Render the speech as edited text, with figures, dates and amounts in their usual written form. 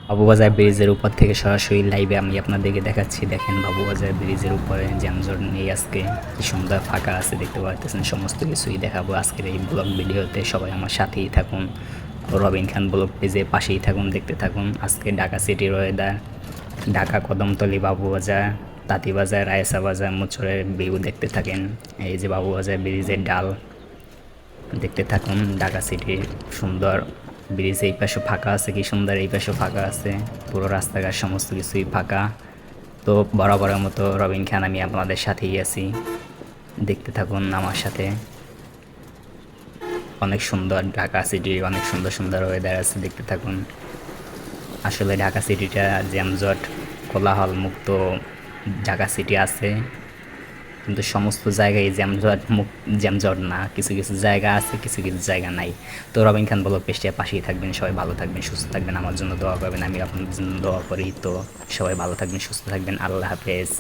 বাবুবাজার ব্রিজের উপর থেকে সরাসরি লাইভে আমি আপনাদেরকে দেখাচ্ছি। দেখেন বাবুবাজার ব্রিজের উপরে যানজট নেই আজকে, কি সুন্দর ফাঁকা আছে দেখতে পাচ্ছেন। সমস্ত কিছুই দেখাবো আজকের এই ব্লগ ভিডিওতে। সবাই আমার সাথেই থাকুন, রবিন খান ব্লগ পেজের পাশেই থাকুন, দেখতে থাকুন। আজকে ঢাকা সিটির ওয়েদার, ঢাকা কদমতলী, বাবুবাজার, তাঁতীবাজার, রায়সা বাজার, মুচরের ভিউ দেখতে থাকেন। এই যে বাবুবাজার ব্রিজের ডাল দেখতে থাকুন। ঢাকা সিটির সুন্দর ব্রিজ, এই পাশে ফাঁকা আছে, কি সুন্দর এই পাশে ফাঁকা আছে। পুরো রাস্তাঘাট সমস্ত কিছুই ফাঁকা। তো বরাবরের মতো রবিন খান আমি আপনাদের সাথেই আছি, দেখতে থাকুন আমার সাথে। অনেক সুন্দর ঢাকা সিটি, অনেক সুন্দর সুন্দর ওয়েদার আছে, দেখতে থাকুন। আসলে ঢাকা সিটিটা জ্যামজট কোলাহল মুক্ত ঢাকা সিটি আছে, কিন্তু সমস্ত জায়গায় জ্যামজট না, কিছু কিছু জায়গা আছে, কিছু কিছু জায়গা নাই। তো রবিন খান ব্লগ পেজটার পাশেই থাকবেন, সবাই ভালো থাকবেন, সুস্থ থাকবেন, আমার জন্য দোয়া করবেন, আমি আপনাদের জন্য দোয়া করি। তো সবাই ভালো থাকবেন, সুস্থ থাকবেন, আল্লাহ হাফেজ।